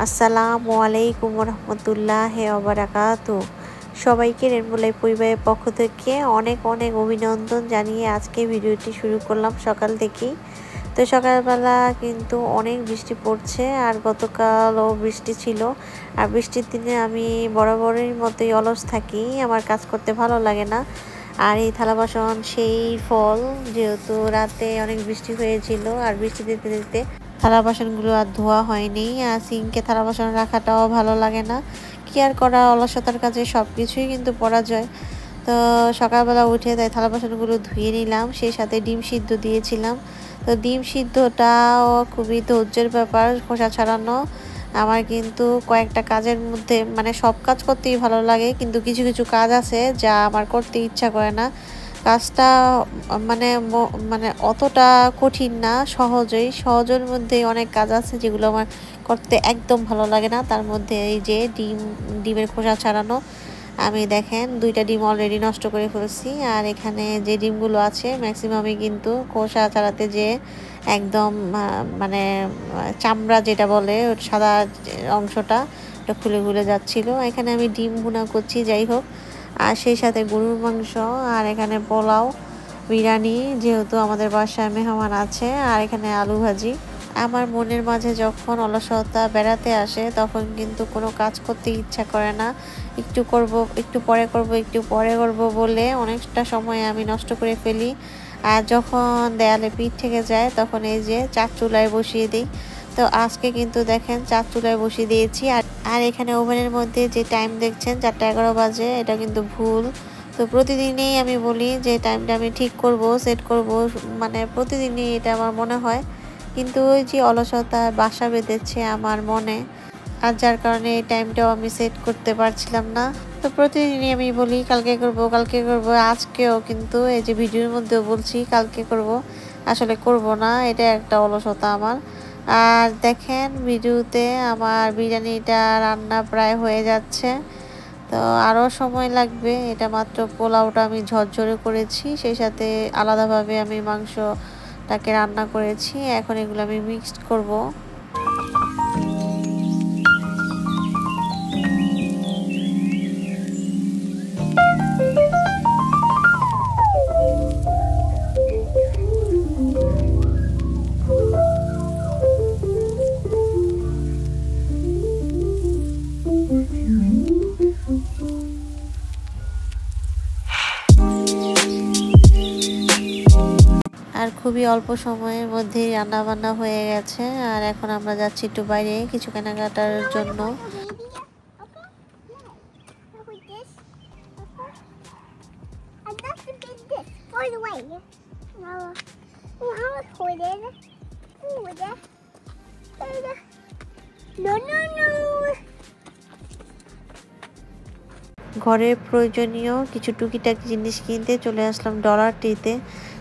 আসসালামু আলাইকুম রহমতুল্লাহ ওবারাকাতু। সবাইকে রেনবো লাইফ পরিবারের পক্ষ থেকে অনেক অনেক অভিনন্দন জানিয়ে আজকে ভিডিওটি শুরু করলাম সকাল থেকেই। তো সকালবেলা কিন্তু অনেক বৃষ্টি পড়ছে, আর গতকালও বৃষ্টি ছিল। আর বৃষ্টির দিনে আমি বরাবরের মতোই অলস থাকি, আমার কাজ করতে ভালো লাগে না। আর এই থালা বাসন সেই ফল, যেহেতু রাতে অনেক বৃষ্টি হয়েছিল আর বৃষ্টি দিতে দিতে থালা বাসনগুলো আর ধোয়া হয়নি। আর সিঙ্কে থালা বাসন রাখাটাও ভালো লাগে না। কি আর করা, অলসতার কাজে সব কিছুই কিন্তু পরাজয়। তো সকালবেলা উঠে তাই থালা বাসনগুলো ধুয়ে নিলাম, সেই সাথে ডিম সিদ্ধ দিয়েছিলাম। তো ডিম সিদ্ধটাও খুবই ধৈর্যের ব্যাপার, খোসা ছাড়ানো। আমার কিন্তু কয়েকটা কাজের মধ্যে মানে সব কাজ করতেই ভালো লাগে, কিন্তু কিছু কিছু কাজ আছে যা আমার করতে ইচ্ছা করে না। কাজটা মানে মানে অতটা কঠিন না, সহজের মধ্যেই অনেক কাজ আছে যেগুলো আমার করতে একদম ভালো লাগে না। তার মধ্যে এই যে ডিমের খোসা ছাড়ানো, আমি দেখেন 2টা ডিম অলরেডি নষ্ট করে ফেলছি। আর এখানে যে ডিমগুলো আছে ম্যাক্সিমামই কিন্তু খোসা ছাড়াতে যে একদম মানে চামড়া যেটা বলে সাদা অংশটা এটা খুলে খুলে যাচ্ছিল। এখানে আমি ডিম ভুনা করছি, যাই হোক। আর সেই সাথে গরুর মাংস, আর এখানে পোলাও, বিরিয়ানি, যেহেতু আমাদের বাসায় মেহমান আছে। আর এখানে আলু ভাজি। আমার মনের মাঝে যখন অলসতা বেড়াতে আসে তখন কিন্তু কোনো কাজ করতে ইচ্ছা করে না। একটু করব, একটু পরে করব, একটু পরে করব বলে অনেকটা সময় আমি নষ্ট করে ফেলি। আর যখন দেয়ালে পিঠ থেকে যায় তখন এই যে চার চুলায় বসিয়ে দিই। তো আজকে কিন্তু দেখেন চার চুলায় বসিয়ে দিয়েছি। আর এখানে ওভেনের মধ্যে যে টাইম দেখছেন 4টা 11 বাজে, এটা কিন্তু ভুল। তো প্রতিদিনই আমি বলি যে টাইমটা আমি ঠিক করব, সেট করব, মানে প্রতিদিনই এটা আমার মনে হয়। কিন্তু ওই যে অলসতা বাসা বেঁধেছে আমার মনে, আর যার কারণে এই টাইমটাও আমি সেট করতে পারছিলাম না। তো প্রতিদিনই আমি বলি কালকে করব, কালকে করব। আজকেও কিন্তু এই যে ভিডিওর মধ্যেও বলছি কালকে করব, আসলে করব না। এটা একটা অলসতা আমার। আর দেখেন ভিডিওতে আমার বিরিয়ানিটা রান্না প্রায় হয়ে যাচ্ছে। তো আরও সময় লাগবে, এটা মাত্র পোলাওটা আমি ঝরঝরে করেছি, সেই সাথে আলাদাভাবে আমি মাংসটাকে রান্না করেছি। এখন এগুলো আমি মিক্সড করব। আর খুবই অল্প সময়ের মধ্যেই রান্না বান্না হয়ে গেছে। আর এখন আমরা যাচ্ছি একটু বাইরে কিছু কেনাকাটার জন্য। ঘরের প্রয়োজনীয় কিছু টুকিটাকি জিনিস কিনতে চলে আসলাম ডলার ট্রিতে।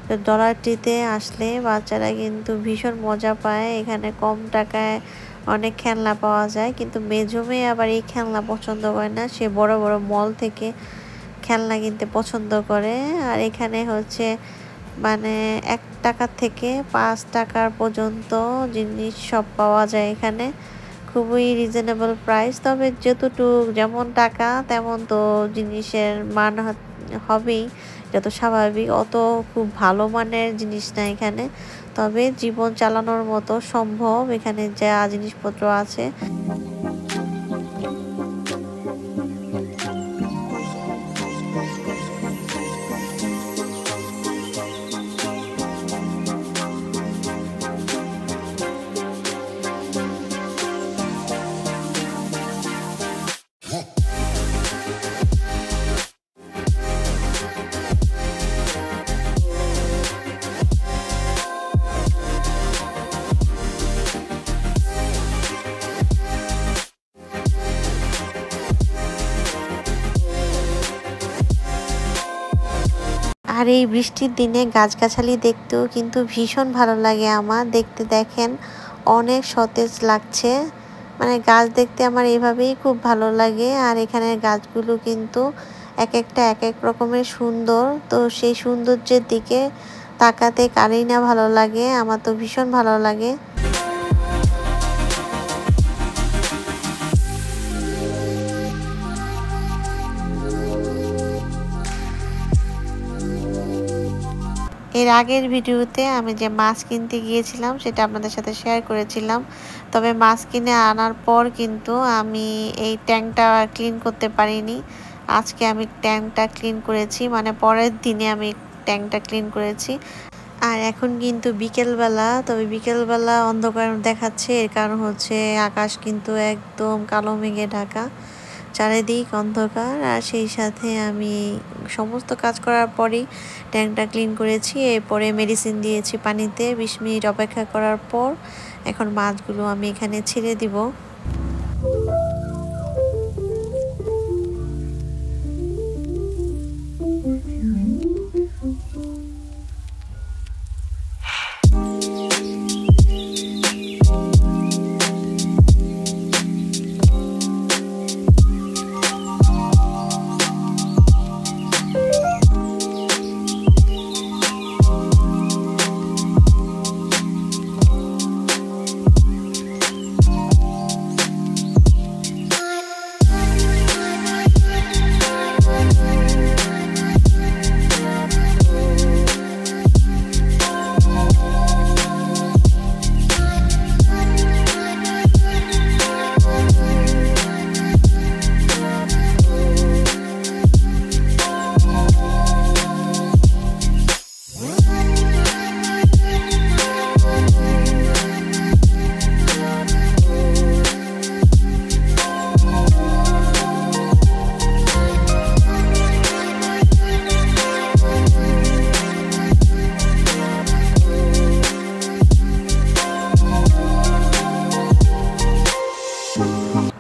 তো ডলার ট্রিতে আসলে বাচ্চারা কিন্তু ভীষণ মজা পায়। এখানে কম টাকায় অনেক খেলনা পাওয়া যায়, কিন্তু মেজো মেয়ে আবার এই খেলনা পছন্দ করে না, সে বড় বড় মল থেকে খেলনা কিনতে পছন্দ করে। আর এখানে হচ্ছে মানে 1 টাকা থেকে 5 টাকার পর্যন্ত জিনিস সব পাওয়া যায় এখানে, খুবই রিজনেবল প্রাইস। তবে যতটুক যেমন টাকা তেমন তো জিনিসের মান হবেই, এটা তো স্বাভাবিক। অত খুব ভালো মানের জিনিস না এখানে, তবে জীবন চালানোর মতো সম্ভব এখানে যা জিনিসপত্র আছে। আর এই বৃষ্টির দিনে গাছগাছালি দেখতেও কিন্তু ভীষণ ভালো লাগে আমার। দেখতে দেখেন অনেক সতেজ লাগছে, মানে গাছ দেখতে আমার এইভাবেই খুব ভালো লাগে। আর এখানে গাছগুলো কিন্তু এক একটা এক এক রকমের সুন্দর। তো সেই সৌন্দর্যের দিকে তাকাতে কারই না ভালো লাগে, আমার তো ভীষণ ভালো লাগে। এর আগের ভিডিওতে আমি যে মাছ কিনতে গিয়েছিলাম সেটা আপনাদের সাথে শেয়ার করেছিলাম। তবে মাছ কিনে আনার পর কিন্তু আমি এই ট্যাঙ্কটা ক্লিন করতে পারিনি। আজকে আমি ট্যাঙ্কটা ক্লিন করেছি, মানে পরের দিনে আমি ট্যাঙ্কটা ক্লিন করেছি। আর এখন কিন্তু বিকেলবেলা, তবে বিকেলবেলা অন্ধকার দেখাচ্ছে, এর কারণ হচ্ছে আকাশ কিন্তু একদম কালো মেঘে ঢাকা, চারিদিক অন্ধকার। আর সেই সাথে আমি সমস্ত কাজ করার পরেই ট্যাঙ্কটা ক্লিন করেছি। এরপরে মেডিসিন দিয়েছি পানিতে, 20 মিনিট অপেক্ষা করার পর এখন মাছগুলো আমি এখানে ছেড়ে দিব।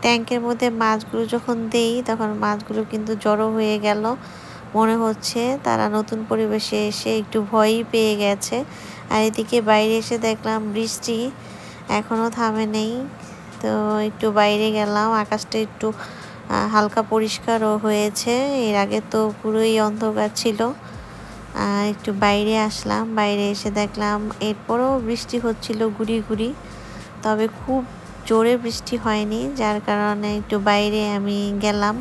ট্যাঙ্কের মধ্যে মাছগুলো যখন দেই তখন মাছগুলো কিন্তু জড়ো হয়ে গেল, মনে হচ্ছে তারা নতুন পরিবেশে এসে একটু ভয়ই পেয়ে গেছে। আর এদিকে বাইরে এসে দেখলাম বৃষ্টি এখনও থামে নেই, তো একটু বাইরে গেলাম, আকাশটা একটু হালকা পরিষ্কারও হয়েছে, এর আগে তো পুরোই অন্ধকার ছিল। একটু বাইরে আসলাম, বাইরে এসে দেখলাম এরপরও বৃষ্টি হচ্ছিল গুড়ি গুড়ি, তবে খুব জোরে বৃষ্টি হয়নি, যার কারণে একটু বাইরে আমি গেলাম।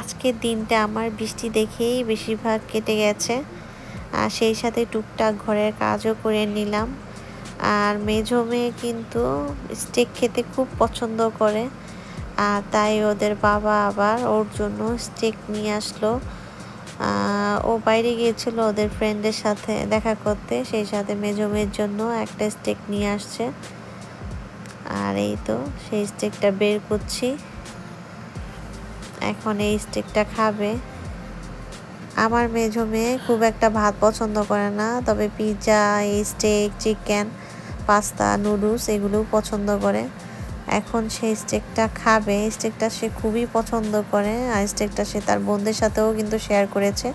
আজকের দিনটা আমার বৃষ্টি দেখেই বেশিরভাগ কেটে গেছে, আর সেই সাথে টুকটাক ঘরের কাজও করে নিলাম। আর মেজো মেয়ে কিন্তু স্টেক খেতে খুব পছন্দ করে, আর তাই ওদের বাবা আবার ওর জন্য স্টেক নিয়ে আসলো। ও বাইরে গিয়েছিল ওদের ফ্রেন্ডের সাথে দেখা করতে, সেই সাথে মেজো মেয়ের জন্য একটা স্টেক নিয়ে আসছে। আর এই তো সেই স্টেকটা বের করছি, এখন এই স্টেকটা খাবে। আমার মেজো মেয়ে খুব একটা ভাত পছন্দ করে না, তবে pizza, steak, chicken, pasta, noodles এগুলো পছন্দ করে। এখন সেই স্টেকটা খাবে, স্টেকটা সে খুবই পছন্দ করে, আর স্টেকটা সে তার বোনদের সাথেও কিন্তু শেয়ার করেছে।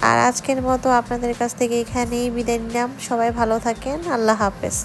আর আজকের মতো আপনাদের কাছ থেকে এখানেই বিদায় নিলাম, সবাই ভালো থাকেন, আল্লাহ হাফেজ।